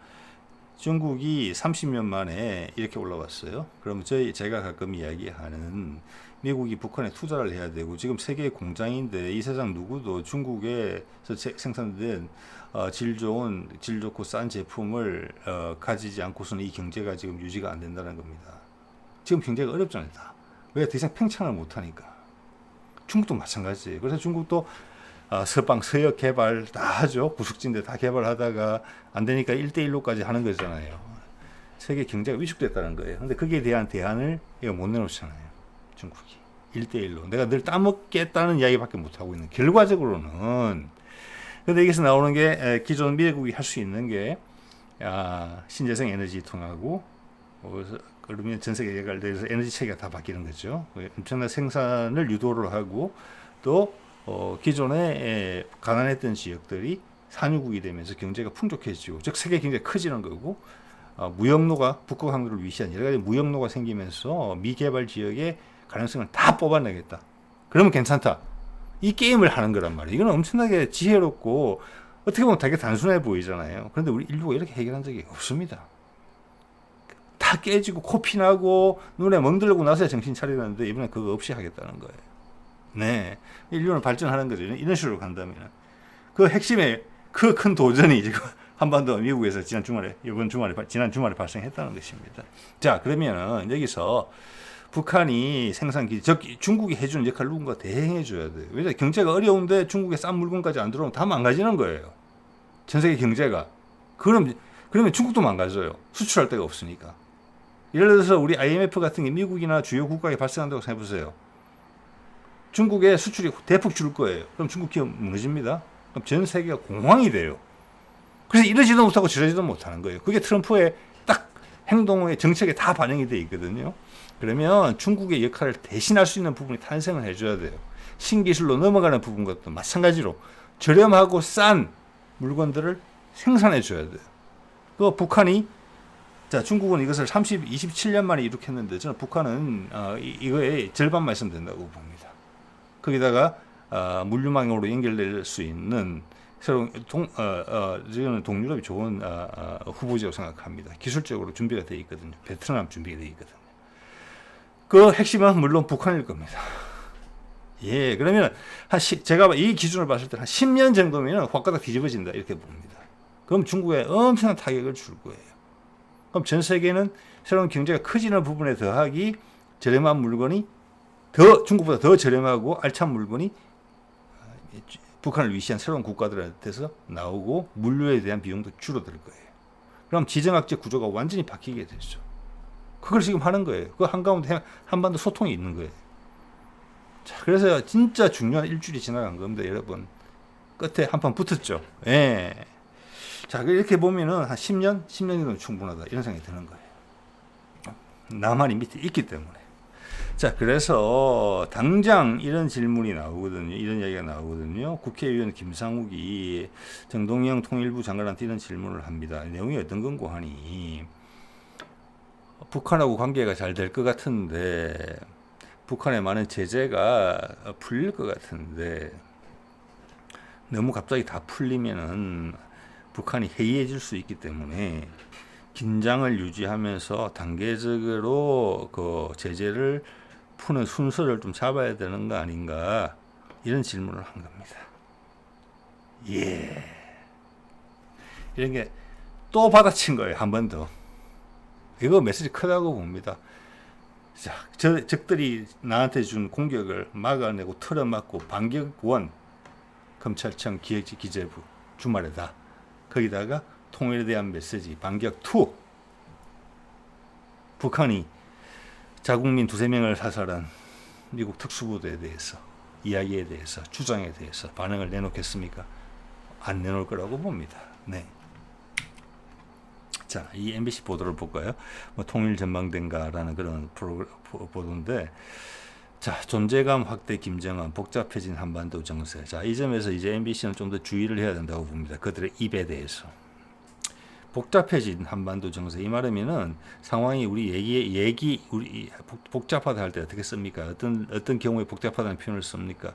A: 중국이 30년 만에 이렇게 올라왔어요. 그럼 제가 가끔 이야기하는 미국이 북한에 투자를 해야 되고 지금 세계 공장인데 이 세상 누구도 중국에서 생산된 질 좋고 싼 제품을 가지지 않고서는 이 경제가 지금 유지가 안 된다는 겁니다. 지금 경제가 어렵잖아요. 다. 왜? 더 이상 팽창을 못하니까. 중국도 마찬가지예요. 그래서 중국도 서역 개발 다 하죠. 부속진대 다 개발하다가 안 되니까 1대1로까지 하는 거잖아요. 세계 경제가 위축됐다는 거예요. 근데 거기에 대한 대안을 못 내놓잖아요. 중국이 1대1로 내가 늘 따먹겠다는 이야기밖에 못하고 있는 결과적으로는. 근데 여기서 나오는 게 기존 미국이 할 수 있는 게 신재생 에너지 통하고 그러면 전 세계 개발돼서 에너지 체계가 다 바뀌는 거죠. 엄청난 생산을 유도를 하고 또 기존에 가난했던 지역들이 산유국이 되면서 경제가 풍족해지고, 즉 세계 경제가 커지는 거고, 무역로가 북극 항로를 위시한 여러 가지 무역로가 생기면서 미개발 지역의 가능성을 다 뽑아내겠다. 그러면 괜찮다. 이 게임을 하는 거란 말이에요. 이건 엄청나게 지혜롭고 어떻게 보면 되게 단순해 보이잖아요. 그런데 우리 인류가 이렇게 해결한 적이 없습니다. 다 깨지고 코피나고 눈에 멍들고 나서야 정신 차리는데 이번에 그거 없이 하겠다는 거예요. 네, 인류는 발전하는 거죠. 이런 식으로 간다면 그 핵심의 그 큰 도전이 지금 한반도 미국에서 지난 주말에 발생했다는 것입니다. 자, 그러면은 여기서 북한이 생산기, 중국이 해주는 역할을 누군가 대행해 줘야 돼요. 왜냐, 경제가 어려운데 중국에 싼 물건까지 안 들어오면 다 망가지는 거예요. 전 세계 경제가. 그러면 중국도 망가져요. 수출할 데가 없으니까. 예를 들어서 우리 IMF 같은 게 미국이나 주요 국가에 발생한다고 생각해보세요. 중국에 수출이 대폭 줄 거예요. 그럼 중국 기업 무너집니다. 그럼 전 세계가 공황이 돼요. 그래서 이러지도 못하고 저러지도 못하는 거예요. 그게 트럼프의 딱 행동의 정책에 다 반영이 돼 있거든요. 그러면 중국의 역할을 대신할 수 있는 부분이 탄생을 해줘야 돼요. 신기술로 넘어가는 부분과도 마찬가지로 저렴하고 싼 물건들을 생산해 줘야 돼요. 그 북한이, 자, 중국은 이것을 27년 만에 이룩했는데 저는 북한은 이거의 절반만 있으면 된다고 봅니다. 거기다가 물류망으로 연결될 수 있는 새로운 저는 동유럽이 좋은 후보지라고 생각합니다. 기술적으로 준비가 되어 있거든요. 베트남 준비가 되어 있거든요. 그 핵심은 물론 북한일 겁니다. 예, 그러면 제가 이 기준을 봤을 때 한 10년 정도면 확 가닥 뒤집어진다 이렇게 봅니다. 그럼 중국에 엄청난 타격을 줄 거예요. 그럼 전 세계는 새로운 경제가 커지는 부분에 더하기 저렴한 물건이 중국보다 더 저렴하고 알찬 물건이 북한을 위시한 새로운 국가들한테서 나오고 물류에 대한 비용도 줄어들 거예요. 그럼 지정학적 구조가 완전히 바뀌게 되죠. 그걸 지금 하는 거예요. 그 한가운데 한반도 소통이 있는 거예요. 자, 그래서 진짜 중요한 일주일이 지나간 겁니다, 여러분. 끝에 한판 붙었죠. 예. 자, 이렇게 보면은 한 10년 정도는 충분하다 이런 생각이 드는 거예요. 남한이 밑에 있기 때문에. 자, 그래서 당장 이런 질문이 나오거든요. 이런 이야기가 나오거든요. 국회의원 김상욱이 정동영 통일부 장관한테 이런 질문을 합니다. 내용이 어떤 건고 하니, 북한하고 관계가 잘 될 것 같은데, 북한의 많은 제재가 풀릴 것 같은데, 너무 갑자기 다 풀리면은 북한이 해이해질 수 있기 때문에 긴장을 유지하면서 단계적으로 그 제재를 푸는 순서를 좀 잡아야 되는 거 아닌가, 이런 질문을 한 겁니다. 예. 이런 게 또 받아친 거예요. 한 번 더. 이거 메시지 크다고 봅니다. 자, 적들이 나한테 준 공격을 막아내고 틀어막고 반격원, 검찰청 기재부 주말에다, 거기다가 통일에 대한 메시지 반격 2, 북한이 자국민 2-3명을 사살한 미국 특수부대에 대해서 이야기에 대해서 주장에 대해서 반응을 내놓겠습니까? 안 내놓을 거라고 봅니다. 네. 자, 이 MBC 보도를 볼까요? 통일 전망대인가라는 그런 보도인데, 자, 존재감 확대 김정은, 복잡해진 한반도 정세. 자, 이 점에서 이제 MBC는 좀 더 주의를 해야 된다고 봅니다. 그들의 입에 대해서. 복잡해진 한반도 정세, 이 말이면은 상황이 우리 복잡하다 할 때 어떻게 씁니까? 어떤 경우에 복잡하다는 표현을 씁니까?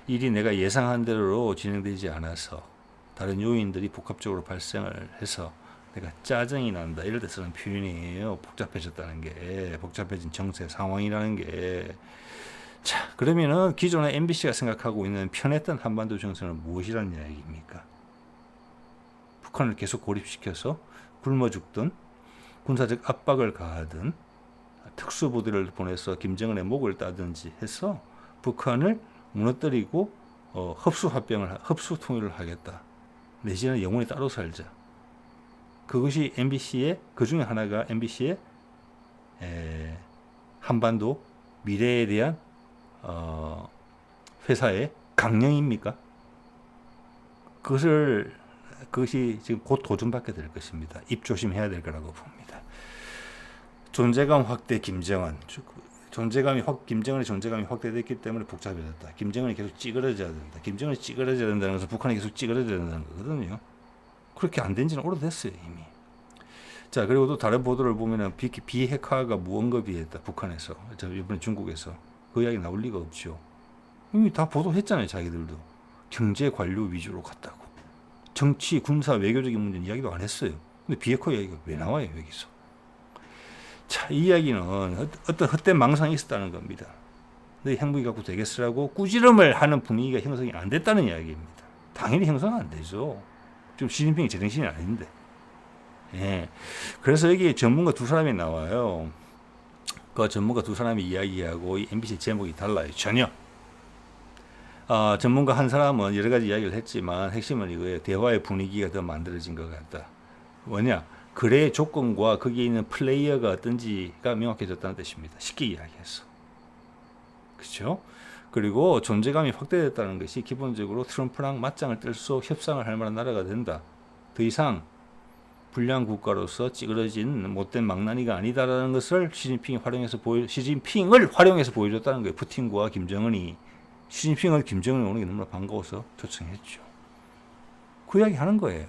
A: 일이 내가 예상한 대로 진행되지 않아서 다른 요인들이 복합적으로 발생을 해서 내가 짜증이 난다, 이럴 때 쓰는 표현이에요. 복잡해졌다는 게, 복잡해진 정세 상황이라는 게. 자, 그러면은 기존에 MBC가 생각하고 있는 편했던 한반도 정세는 무엇이라는 이야기입니까? 북한을 계속 고립시켜서 굶어 죽든 군사적 압박을 가하든 특수부대를 보내서 김정은의 목을 따든지 해서 북한을 무너뜨리고 흡수 통일을 하겠다. 내지는 영원히 따로 살자. 그것이 MBC의, 그 중에 하나가 MBC의 한반도 미래에 대한 회사의 강령입니까? 그것이 지금 곧 도전받게 될 것입니다. 입조심해야 될 거라고 봅니다. 존재감 확대 김정은. 김정은의 존재감이 확대됐기 때문에 복잡해졌다. 김정은이 계속 찌그러져야 된다. 김정은이 찌그러져야 된다는 것은 북한이 계속 찌그러져야 된다는 거거든요. 그렇게 안 된 지는 오래됐어요, 이미. 자, 그리고 또 다른 보도를 보면은 비핵화가 무언급이 했다. 북한에서. 이번에 중국에서. 그 이야기 나올 리가 없죠. 이미 다 보도했잖아요, 자기들도. 경제 관료 위주로 갔다고. 정치, 군사, 외교적인 문제는 이야기도 안 했어요. 근데 비핵화 이야기가 왜 나와요, 여기서? 자, 이 이야기는 어떤 헛된 망상이 있었다는 겁니다. 너 핵무기 갖고 되겠으라고 꾸지람을 하는 분위기가 형성이 안 됐다는 이야기입니다. 당연히 형성 안 되죠. 지금 시진핑이 제정신이 아닌데. 예. 그래서 여기 전문가 두 사람이 나와요. 그 전문가 두 사람이 이야기하고 이 MBC 제목이 달라요. 전혀. 전문가 한 사람은 여러 가지 이야기를 했지만 핵심은 이거예요. 대화의 분위기가 더 만들어진 것 같다. 뭐냐? 거래의 조건과 거기에 있는 플레이어가 어떤지가 명확해졌다는 뜻입니다. 쉽게 이야기해서. 그렇죠? 그리고 존재감이 확대됐다는 것이 기본적으로 트럼프랑 맞짱을 뜰 수 협상을 할 만한 나라가 된다. 더 이상 불량 국가로서 찌그러진 못된 망나니가 아니다라는 것을 시진핑을 활용해서 보여줬다는 거예요. 푸틴과 김정은이. 시진핑은 김정은이 오는 게 너무나 반가워서 초청했죠. 그 이야기 하는 거예요.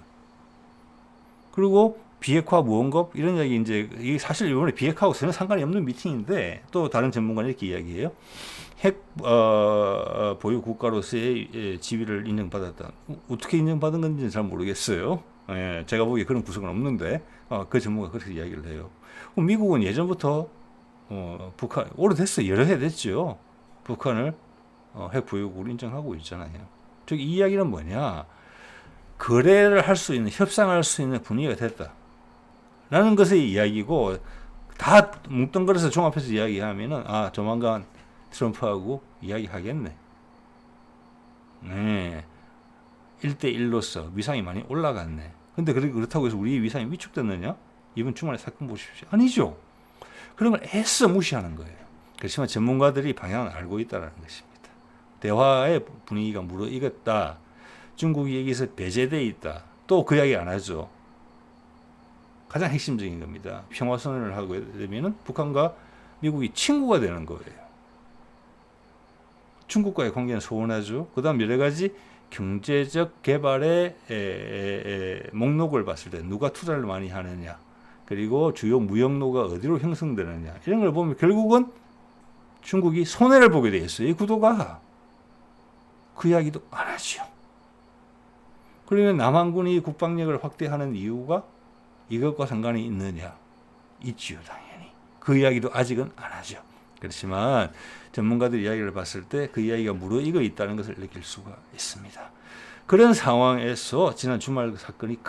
A: 그리고 비핵화 무언급 이런 이야기 이제 이게 사실 이번에 비핵화하고 전혀 상관이 없는 미팅인데 또 다른 전문가는 이렇게 이야기해요. 핵 보유 국가로서의 지위를 인정받았다. 어떻게 인정받은 건지는 잘 모르겠어요. 예, 제가 보기에 그런 구석은 없는데 그 전문가가 그렇게 이야기를 해요. 미국은 예전부터 북한 오래됐어요. 여러 해 됐죠. 북한을 핵 보유국으로 인정하고 있잖아요. 즉 이 이야기는 뭐냐? 거래를 할 수 있는 협상할 수 있는 분위기가 됐다. 라는 것의 이야기고 다 뭉뚱그려서 종합해서 이야기하면은 조만간 트럼프하고 이야기하겠네. 네. 1대1로서 위상이 많이 올라갔네. 근데 그렇다고 해서 우리 위상이 위축됐느냐? 이번 주말에 사건 보십시오. 아니죠. 그런 걸 애써 무시하는 거예요. 그렇지만 전문가들이 방향을 알고 있다는 것입니다. 대화의 분위기가 무르익었다. 중국이 여기서 배제되어 있다. 또 그 이야기 안 하죠. 가장 핵심적인 겁니다. 평화선언을 하게 되면은 북한과 미국이 친구가 되는 거예요. 중국과의 관계는 소원하죠. 그 다음 여러 가지 경제적 개발의 목록을 봤을 때 누가 투자를 많이 하느냐, 그리고 주요 무역로가 어디로 형성되느냐, 이런 걸 보면 결국은 중국이 손해를 보게 돼 있어요. 이 구도가. 그 이야기도 안 하죠. 그러면 남한군이 국방력을 확대하는 이유가 이것과 상관이 있느냐? 있지요, 당연히. 그 이야기도 아직은 안 하죠. 그렇지만 전문가들 이야기를 봤을 때 그 이야기가 무르익어 있다는 것을 느낄 수가 있습니다. 그런 상황에서 지난 주말 사건이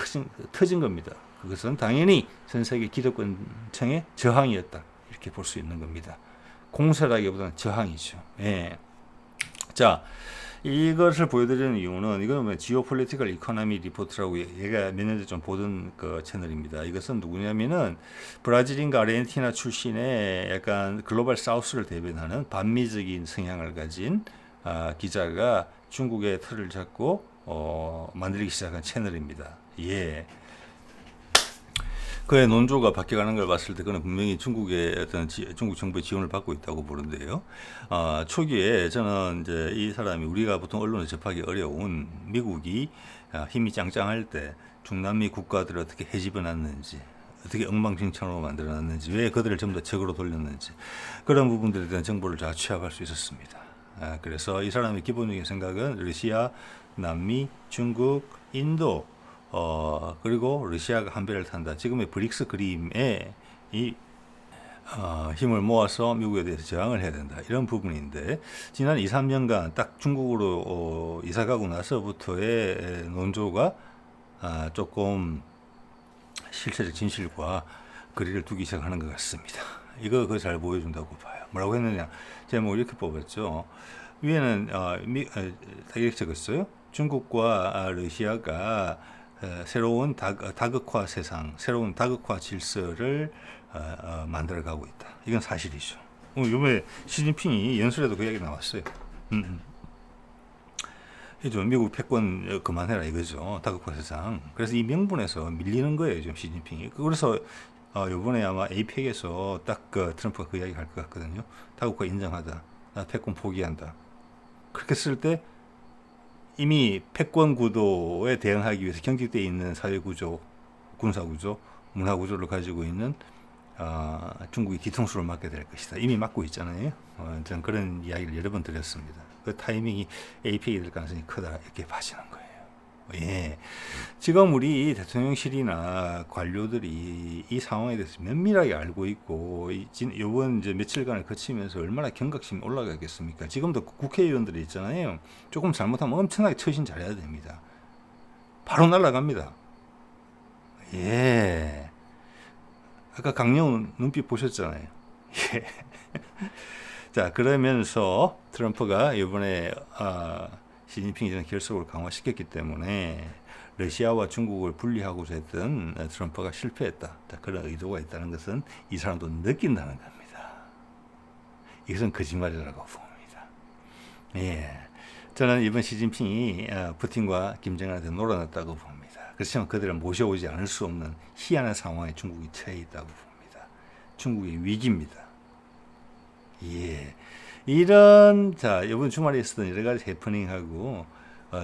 A: 터진 겁니다. 그것은 당연히 전 세계 기득권층의 저항이었다. 이렇게 볼 수 있는 겁니다. 공세라기보다는 저항이죠. 예. 자, 이것을 보여드리는 이유는 이거는 지오폴리티컬 이코노미 리포트라고 얘가 몇 년 전에 좀 보던 그 채널입니다. 이것은 누구냐면은 브라질인가 아르헨티나 출신의 약간 글로벌 사우스를 대변하는 반미적인 성향을 가진 기자가 중국의 틀을 잡고 만들기 시작한 채널입니다. 예. 그의 논조가 바뀌어가는 걸 봤을 때 그는 분명히 중국의 어떤 중국 정부의 지원을 받고 있다고 보는데요. 초기에 저는 이제 이 사람이 우리가 보통 언론에 접하기 어려운 미국이 힘이 짱짱할 때 중남미 국가들을 어떻게 헤집어놨는지, 어떻게 엉망진창으로 만들어놨는지, 왜 그들을 전부 다 적으로 돌렸는지, 그런 부분들에 대한 정보를 다 취합할 수 있었습니다. 그래서 이 사람의 기본적인 생각은 러시아, 남미, 중국, 인도, 그리고 러시아가 한 배를 탄다. 지금의 브릭스 그림에 힘을 모아서 미국에 대해서 저항을 해야 된다. 이런 부분인데, 지난 2, 3년간 딱 중국으로 이사 가고 나서부터의 논조가 조금 실체적 진실과 거리를 두기 시작하는 것 같습니다. 이거 그거 잘 보여준다고 봐요. 뭐라고 했느냐? 제목 이렇게 뽑았죠. 위에는 이렇게 적었어요. 중국과 러시아가 새로운 다극화 세상, 새로운 다극화 질서를 만들어가고 있다. 이건 사실이죠. 요번에 시진핑이 연설에도 그 이야기 나왔어요. 미국 패권 그만해라 이거죠. 다극화 세상. 그래서 이 명분에서 밀리는 거예요, 지금 시진핑이. 그래서 요번에 아마 에이펙에서 딱 그 트럼프가 그 이야기 할 것 같거든요. 다국화 인정하다. 나 패권 포기한다. 그렇게 쓸 때 이미 패권 구도에 대응하기 위해서 경직되어 있는 사회 구조, 군사 구조, 문화 구조를 가지고 있는 중국이 뒤통수를 맞게 될 것이다. 이미 맞고 있잖아요. 저는 그런 이야기를 여러 번 드렸습니다. 그 타이밍이 에이펙이 될 가능성이 크다 이렇게 봐지는 거예요. 예. 지금 우리 대통령실이나 관료들이 이 상황에 대해서 면밀하게 알고 있고, 이번 이제 며칠간을 거치면서 얼마나 경각심이 올라가겠습니까? 지금도 국회의원들이 있잖아요. 조금 잘못하면 엄청나게 처신 잘해야 됩니다. 바로 날아갑니다. 예. 아까 강영훈 눈빛 보셨잖아요. 예. 자, 그러면서 트럼프가 이번에 시진핑이 저는 결속을 강화시켰기 때문에 러시아와 중국을 분리하고자 했던 트럼프가 실패했다. 자, 그런 의도가 있다는 것은 이 사람도 느낀다는 겁니다. 이것은 거짓말이라고 봅니다. 예. 저는 이번 시진핑이 푸틴과 김정은한테 놀아났다고 봅니다. 그렇지만 그들을 모셔오지 않을 수 없는 희한한 상황에 중국이 처해 있다고 봅니다. 중국의 위기입니다. 예. 자, 이번 주말에 있었던 여러 가지 해프닝하고,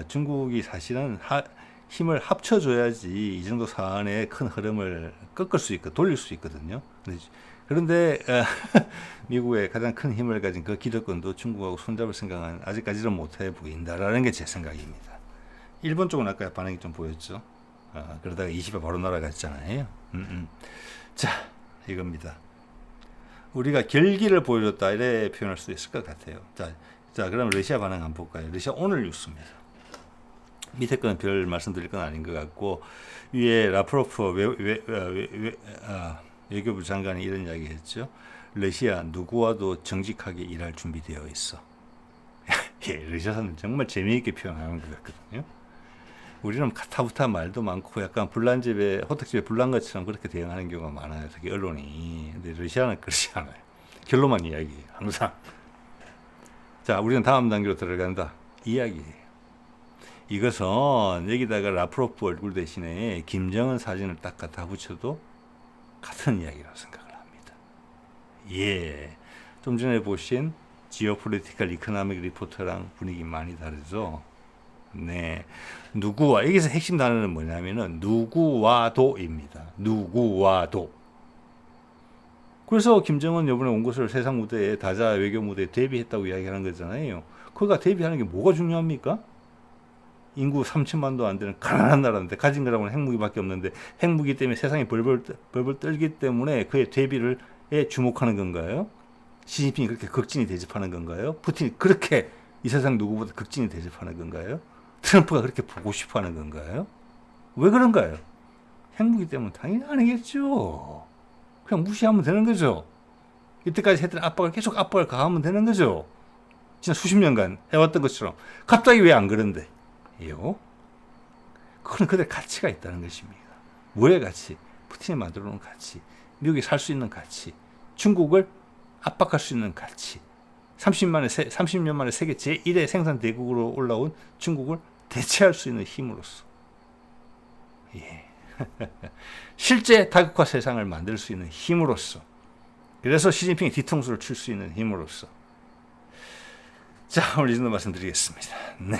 A: 중국이 사실은 힘을 합쳐줘야지 이 정도 사안의 큰 흐름을 꺾을 수 있고, 돌릴 수 있거든요. 그런데, 미국의 가장 큰 힘을 가진 그 기득권도 중국하고 손잡을 생각은 아직까지는 못해 보인다라는 게 제 생각입니다. 일본 쪽은 아까 반응이 좀 보였죠. 그러다가 20에 바로 날아갔잖아요. 자, 이겁니다. 우리가 결기를 보여줬다 이래 표현할 수도 있을 것 같아요. 자, 그럼 러시아 반응 한번 볼까요? 러시아 오늘 뉴스입니다. 밑에 거는 별 말씀드릴 건 아닌 것 같고, 위에 라프로프 외교부 장관이 이런 이야기 했죠. 러시아 누구와도 정직하게 일할 준비되어 있어. 예, 러시아는 정말 재미있게 표현하는 것 같거든요. 우리는 카타부타 말도 많고 약간 불난집에 호떡집에 불난 것처럼 그렇게 대응하는 경우가 많아요. 특히 언론이. 근데 러시아는 그렇지 않아요. 결론만 이야기해요. 항상. 자, 우리는 다음 단계로 들어간다. 이야기예요. 이것은 여기다가 라프로프 얼굴 대신에 김정은 사진을 딱 갖다 붙여도 같은 이야기라고 생각을 합니다. 예. 좀 전에 보신 지오폴리티컬 이코노믹 리포터랑 분위기 많이 다르죠. 네. 누구와, 여기서 핵심 단어는 뭐냐면은 누구와도입니다. 누구와도. 그래서 김정은 이번에 온 것을 세상 무대에, 다자 외교 무대에 데뷔했다고 이야기하는 거잖아요. 그가 데뷔하는 게 뭐가 중요합니까? 인구 3천만도 안 되는 가난한 나라인데, 가진 거라고는 핵무기밖에 없는데, 핵무기 때문에 세상이 벌벌 떨기 때문에 그의 데뷔에 주목하는 건가요? 시진핑이 그렇게 극진히 대접하는 건가요? 푸틴이 그렇게 이 세상 누구보다 극진히 대접하는 건가요? 트럼프가 그렇게 보고 싶어 하는 건가요? 왜 그런가요? 핵무기 때문에 당연히 아니겠죠. 그냥 무시하면 되는 거죠. 이때까지 했던 압박을 계속 압박을 가하면 되는 거죠. 진짜 수십 년간 해왔던 것처럼. 갑자기 왜 안 그런데? 요? 그건 그들 가치가 있다는 것입니다. 뭐의 가치? 푸틴이 만들어 놓은 가치. 미국이 살 수 있는 가치. 중국을 압박할 수 있는 가치. 30년 만에 세계 제1의 생산 대국으로 올라온 중국을 대체할 수 있는 힘으로써. 예. 실제 다국화 세상을 만들 수 있는 힘으로써. 그래서 시진핑이 뒤통수를 칠 수 있는 힘으로써. 자, 오늘 이 정도 말씀드리겠습니다. 네.